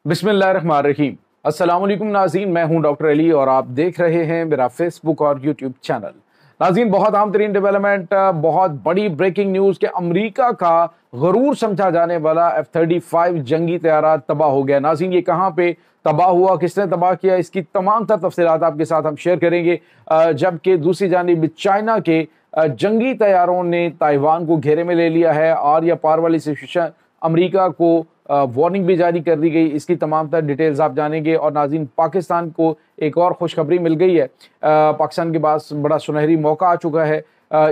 बिस्मिल्लाहिर्रहमानिर्रहीम। अस्सलाम वालेकुम नाज़रीन, मैं हूं डॉक्टर अली और आप देख रहे हैं मेरा फेसबुक और यूट्यूब चैनल। नाज़रीन, बहुत अहम तरीन डेवलपमेंट, बहुत बड़ी ब्रेकिंग न्यूज़ कि अमेरिका का गरूर समझा जाने वाला F-35 जंगी तैयारा तबाह हो गया। नाज़रीन, ये कहाँ पे तबाह हुआ, किसने तबाह किया, इसकी तमाम तर तफसीलात आपके साथ हम शेयर करेंगे। जबकि दूसरी जानिब चाइना के जंगी तैयारों ने ताइवान को घेरे में ले लिया है और या पार वाली सिचुएशन अमेरिका को वार्निंग भी जारी कर दी गई। इसकी तमाम तर डिटेल्स आप जानेंगे। और नाज़रीन, पाकिस्तान को एक और खुशखबरी मिल गई है। पाकिस्तान के पास बड़ा सुनहरी मौका आ चुका है।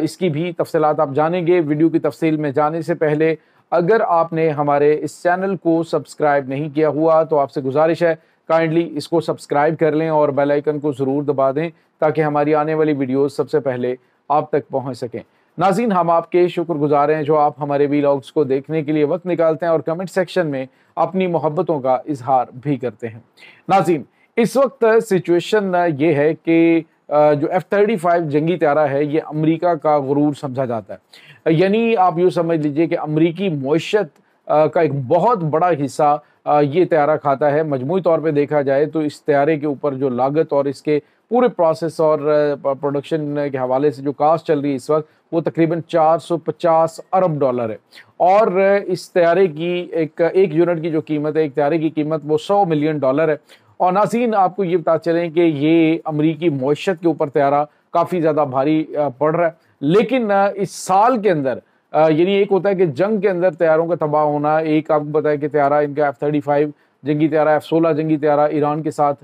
इसकी भी तफसीलात आप जानेंगे। वीडियो की तफसील में जाने से पहले अगर आपने हमारे इस चैनल को सब्सक्राइब नहीं किया हुआ तो आपसे गुजारिश है, काइंडली इसको सब्सक्राइब कर लें और बेल आइकन को ज़रूर दबा दें ताकि हमारी आने वाली वीडियोस सबसे पहले आप तक पहुंच सकें। नाज़रीन, हम आपके शुक्रगुजार हैं जो आप हमारे वीलॉग्स को देखने के लिए वक्त निकालते हैं और कमेंट सेक्शन में अपनी मोहब्बतों का इजहार भी करते हैं। नाज़रीन, इस वक्त सिचुएशन ये है कि जो F-35 जंगी तैयारा है ये अमेरिका का गुरूर समझा जाता है। यानी आप यूँ समझ लीजिए कि अमेरिकी मईशत का एक बहुत बड़ा हिस्सा ये तैयारा खाता है। मजमूई तौर पे देखा जाए तो इस तैयारे के ऊपर जो लागत और इसके पूरे प्रोसेस और प्रोडक्शन के हवाले से जो कास्ट चल रही है इस वक्त वो तकरीबन 450 अरब डॉलर है। और इस तैयारे की एक यूनिट की जो कीमत है, एक तैयारे की कीमत वो $100 मिलियन है। और नाज़रीन, आपको ये बता चलें कि ये अमरीकी मईशत के ऊपर तैयारा काफ़ी ज़्यादा भारी पड़ रहा है। लेकिन इस साल के अंदर यानी एक होता है कि जंग के अंदर तैयारों का तबाह होना, एक आपको पता है कि तैयारा इनका F-35 जंगी तैयारा, F-16 जंगी तैयारा ईरान के साथ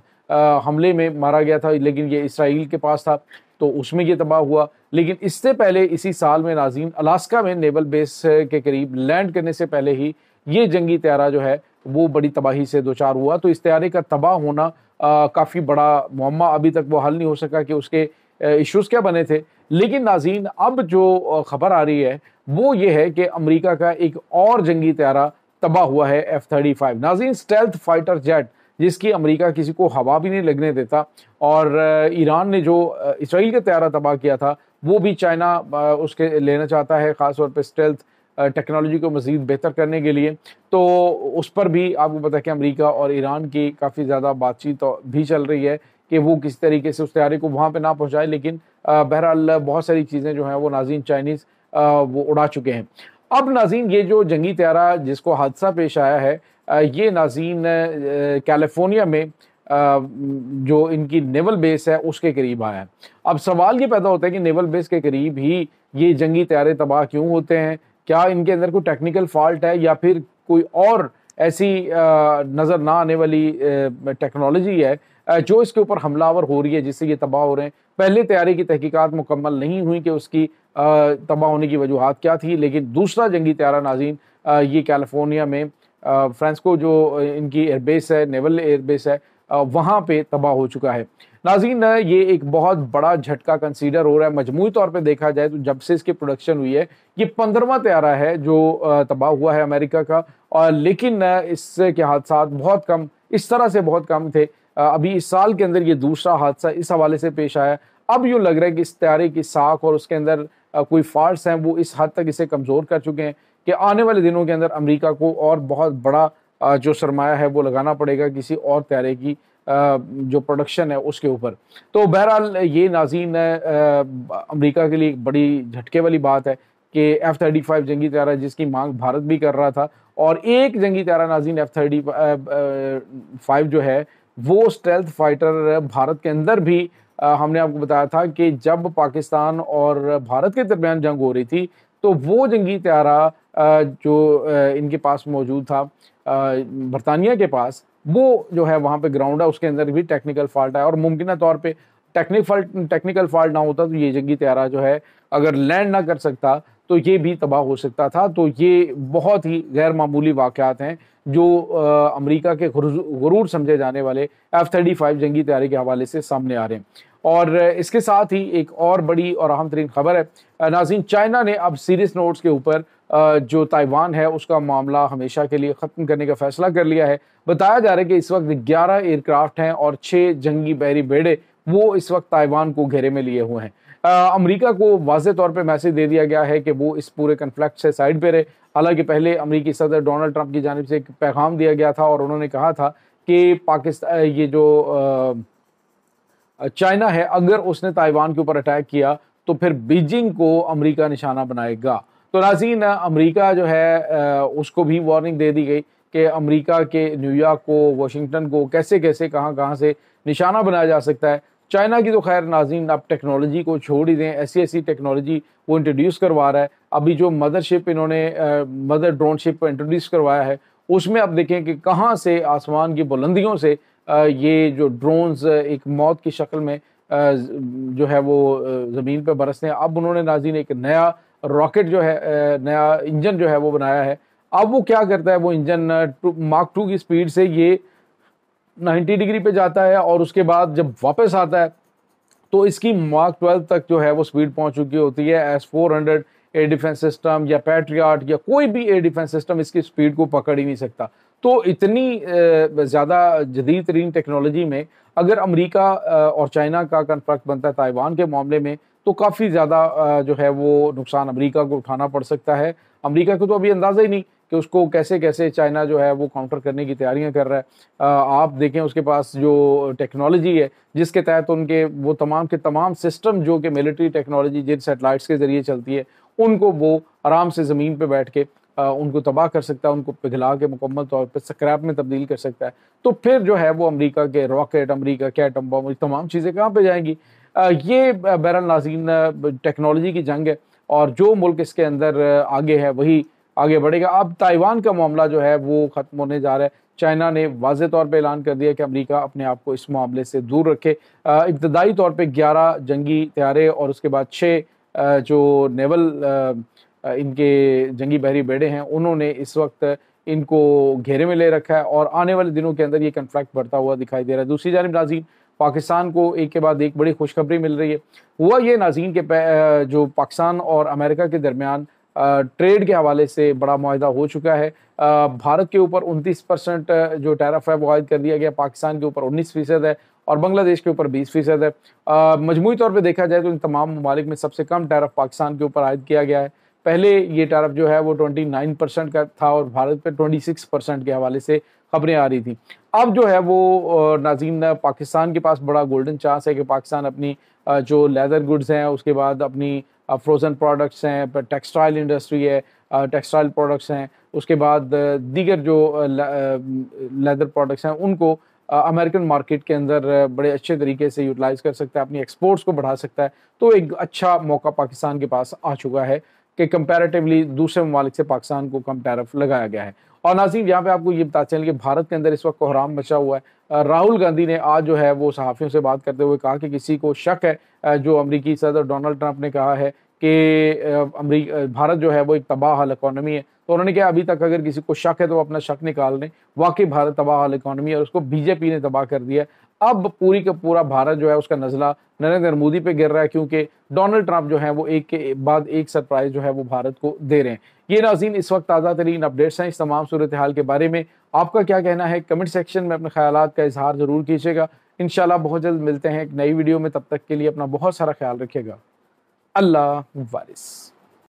हमले में मारा गया था, लेकिन ये इसराइल के पास था तो उसमें ये तबाह हुआ। लेकिन इससे पहले इसी साल में नाज़रीन अलास्का में नेवल बेस के करीब लैंड करने से पहले ही ये जंगी तैयारा जो है वो बड़ी तबाही से दो चार हुआ। तो इस तैयारे का तबाह होना काफ़ी बड़ा मुअम्मा, अभी तक वो हल नहीं हो सका कि उसके इश्यूज़ क्या बने थे। लेकिन नाज़रीन, अब जो खबर आ रही है वो ये है कि अमेरिका का एक और जंगी तैयारा तबाह हुआ है F-35। नाज़रीन, स्टेल्थ फाइटर जेट जिसकी अमेरिका किसी को हवा भी नहीं लगने देता, और ईरान ने जो इसराइल का तैयारा तबाह किया था वो भी चाइना उसके लेना चाहता है, ख़ास तौर पे स्टेल्थ टेक्नोलॉजी को मज़ीद बेहतर करने के लिए। तो उस पर भी आपको पता है कि अमेरिका और ईरान की काफ़ी ज़्यादा बातचीत भी चल रही है कि वो किस तरीके से उस तैयारी को वहाँ पे ना पहुँचाए। लेकिन बहरहाल बहुत सारी चीज़ें जो हैं वो नाज़रीन चाइनीज़ वो उड़ा चुके हैं। अब नाज़रीन, ये जो जंगी तैयारा जिसको हादसा पेश आया है ये नाज़रीन कैलिफोर्निया में जो इनकी नेवल बेस है उसके करीब आया है। अब सवाल ये पैदा होता है कि नेवल बेस के करीब ही ये जंगी तैयारे तबाह क्यों होते हैं? क्या इनके अंदर कोई टेक्निकल फॉल्ट है या फिर कोई और ऐसी नज़र ना आने वाली टेक्नोलॉजी है जो इसके ऊपर हमलावर हो रही है जिससे ये तबाह हो रहे हैं? पहले तैयारी की तहकीकात मुकम्मल नहीं हुई कि उसकी तबाह होने की वजूहात क्या थी। लेकिन दूसरा जंगी तैयारा नाज़रीन ये कैलिफोर्निया में फ्रांसिस्को जो इनकी एयरबेस है, नेवल एयरबेस है, वहाँ पे तबाह हो चुका है। नाज़रीन, ये एक बहुत बड़ा झटका कंसीडर हो रहा है। मजमूई तौर पे देखा जाए तो जब से इसकी प्रोडक्शन हुई है ये 15वां तैयारा है जो तबाह हुआ है अमेरिका का। और लेकिन इससे के हादसात बहुत कम, इस तरह से बहुत कम थे। अभी इस साल के अंदर ये दूसरा हादसा इस हवाले से पेश आया। अब यूँ लग रहा है कि इस तैयारे की साख और उसके अंदर कोई फॉल्ट्स हैं वो इस हद तक इसे कमज़ोर कर चुके हैं कि आने वाले दिनों के अंदर अमेरिका को और बहुत बड़ा जो सरमाया है वो लगाना पड़ेगा किसी और तैयारे की जो प्रोडक्शन है उसके ऊपर। तो बहरहाल ये नाज़रीन अमेरिका के लिए एक बड़ी झटके वाली बात है कि F-35 जंगी तैयारा जिसकी मांग भारत भी कर रहा था, और एक जंगी तैयारा नाज़रीन F-35 जो है वो स्टेल्थ फाइटर भारत के अंदर भी हमने आपको बताया था कि जब पाकिस्तान और भारत के दरमियान जंग हो रही थी तो वो जंगी तैयारा जो इनके पास मौजूद था बरतानिया के पास, वो जो है वहाँ पे ग्राउंड है उसके अंदर भी टेक्निकल फॉल्ट है। और मुमकिन तौर पे टेक्निकल फॉल्ट ना होता तो ये जंगी तैयारा जो है अगर लैंड ना कर सकता तो ये भी तबाह हो सकता था। तो ये बहुत ही गैर मामूली वाक़यात हैं जो अमेरिका के गुरूर समझे जाने वाले F-35 जंगी तैयारी के हवाले से सामने आ रहे हैं। और इसके साथ ही एक और बड़ी और अहम तरीन खबर है नाज़रीन, चाइना ने अब सीरियस नोट्स के ऊपर जो ताइवान है उसका मामला हमेशा के लिए ख़त्म करने का फैसला कर लिया है। बताया जा रहा है कि इस वक्त 11 एयरक्राफ्ट हैं और 6 जंगी बहरी बेड़े वो इस वक्त ताइवान को घेरे में लिए हुए हैं। امریکہ کو واضح طور پہ میسج دے دیا گیا ہے کہ وہ اس پورے کنفلکٹ سے سائڈ پہ رہے. حالانکہ پہلے امریکی صدر ڈونلڈ ٹرمپ کی جانب سے ایک پیغام دیا گیا تھا اور انہوں نے کہا تھا کہ پاکستان یہ جو چائنا ہے اگر اس نے تائیوان کے اوپر اٹیک کیا تو پھر بیجنگ کو امریکہ نشانہ بنائے گا. تو ناظرین امریکہ جو ہے اس کو بھی وارننگ دے دی گئی کہ امریکہ کے نیو یارک کو واشنگٹن کو کیسے کیسے کہاں سے نشانہ بنایا جا سکتا ہے. چائنا کی تو خیر ناظرین اب ٹیکنالوجی کو چھوڑ ہی دیں, ایسی ٹیکنالوجی وہ انٹروڈیوس کروا رہا ہے. ابھی جو مدر شپ انہوں نے مدر ڈرون شپ انٹروڈیوس کروایا ہے اس میں اب دیکھیں کہ کہاں سے آسمان کی بلندیوں سے یہ جو ڈرونز ایک موت کی شکل میں جو ہے وہ زمین پہ برستے ہیں. اب انہوں نے ناظرین ایک نیا راکٹ جو ہے نیا انجن جو ہے وہ بنایا ہے. اب وہ کیا کرتا ہے, وہ انجن ماک 2 کی سپیڈ سے یہ 90 ڈگری پہ جاتا ہے اور اس کے بعد جب واپس آتا ہے تو اس کی ماک 12 تک جو ہے وہ سپیڈ پہنچ چکی ہوتی ہے. S-400 ایئر ڈیفنس سسٹم یا پیٹریاٹ یا کوئی بھی ایئر ڈیفنس سسٹم اس کی سپیڈ کو پکڑ ہی نہیں سکتا. تو اتنی زیادہ جدید ترین ٹیکنالوجی میں اگر امریکہ اور چائنا کا کنفلکٹ بنتا ہے تائیوان کے معاملے میں تو کافی زیادہ جو ہے وہ نقصان امریکہ کو اٹھانا پڑ سکتا ہے. امریکہ کو تو ابھی اندازہ ہی نہیں کہ اس کو کیسے چائنا جو ہے وہ کاؤنٹر کرنے کی تیاریاں کر رہا ہے. آپ دیکھیں اس کے پاس جو ٹیکنالوجی ہے جس کے تحت ان کے وہ تمام کے تمام سسٹم جو کہ ملٹری ٹیکنالوجی جن سیٹلائٹس کے ذریعے چلتی ہے ان کو وہ آرام سے زمین پہ بیٹھ کے ان کو تباہ کر سکتا ہے, ان کو پگھلا کے مکمل طور پہ سکریپ میں تبدیل کر سکتا ہے. تو پھر جو ہے وہ امریکہ کے راکٹ, امریکہ کے ایٹم بم, تمام چیزیں کہاں پہ جائیں گی. یہ بہرحال ناظرین ٹیکنالوجی کی جنگ ہے اور جو ملک اس کے اندر آگے ہے وہی آگے بڑھے گا. اب تائیوان کا معاملہ جو ہے وہ ختم ہونے جا رہا ہے. چائنا نے واضح طور پہ اعلان کر دیا کہ امریکہ اپنے آپ کو اس معاملے سے دور رکھے. ابتدائی طور پہ 11 جنگی طیارے اور اس کے بعد 6 جو نیول ان کے جنگی بحری بیڑے ہیں انہوں نے اس وقت ان کو گھیرے میں لے رکھا ہے اور آنے والے دنوں کے اندر یہ کنفلکٹ بڑھتا ہوا دکھائی دے رہا ہے. دوسری جانب ناظرین پاکستان کو ایک کے بعد ایک بڑی خوشخبری مل رہی ہے. ہوا یہ ناظرین کہ جو پاکستان اور امریکہ کے درمیان ٹریڈ کے حوالے سے بڑا معاہدہ ہو چکا ہے. بھارت کے اوپر 29% جو ٹیرف ہے وہ عائد کر دیا گیا, پاکستان کے اوپر 19% ہے اور بنگلہ دیش کے اوپر 20% ہے. مجموعی طور پہ دیکھا جائے تو ان تمام ممالک میں سب سے کم ٹیرف پاکستان کے اوپر عائد کیا گیا ہے. پہلے یہ ٹیرف جو ہے وہ 29% کا تھا اور بھارت پہ 26% کے حوالے سے خبریں آ رہی تھیں. اب جو ہے وہ ناظرین پاکستان کے پاس بڑا گولڈن چانس ہے کہ پاکستان اپنی جو لیدر گڈز ہیں, اس کے بعد اپنی فروزن پروڈکٹس ہیں, ٹیکسٹائل انڈسٹری ہے, ٹیکسٹائل پروڈکٹس ہیں, اس کے بعد دیگر جو لیدر پروڈکٹس ہیں ان کو امریکن مارکیٹ کے اندر بڑے اچھے طریقے سے یوٹیلائز کر سکتا ہے, اپنی ایکسپورٹس کو بڑھا سکتا ہے. تو ایک اچھا موقع پاکستان کے پاس آ چکا ہے کہ کمپیریٹیولی دوسرے ممالک سے پاکستان کو کم ٹیرف لگایا گیا ہے. اور ناظرین یہاں پہ آپ کو یہ بتا چلیں کہ بھارت کے اندر اس وقت کوحرام مچا ہوا ہے. راہل گاندھی نے آج جو ہے وہ صحافیوں سے بات کرتے ہوئے کہا کہ کسی کو شک ہے جو امریکی صدر ڈونلڈ ٹرمپ نے کہا ہے کہ بھارت جو ہے وہ ایک تباہ حال اکانومی ہے, تو انہوں نے کہا ابھی تک اگر کسی کو شک ہے تو وہ اپنا شک نکال لیں. واقعی بھارت تباہ حال اکانومی ہے اور اس کو بی جے پی نے تباہ کر دیا ہے. اب پوری کا پورا بھارت جو ہے اس کا نزلہ نریندر مودی پہ گر رہا ہے کیونکہ ڈونلڈ ٹرمپ جو ہے وہ ایک کے بعد ایک سرپرائز جو ہے وہ بھارت کو دے رہے ہیں. یہ ناظرین اس وقت تازہ ترین اپڈیٹس ہیں اس تمام صورتحال کے بارے میں. آپ کا کیا کہنا ہے کمنٹ سیکشن میں اپنے خیالات کا اظہار ضرور کیجیے گا. انشاءاللہ بہت جلد ملتے ہیں ایک نئی ویڈیو میں, تب تک کے لیے اپنا بہت سارا خیال رکھیے گا. اللہ وارث.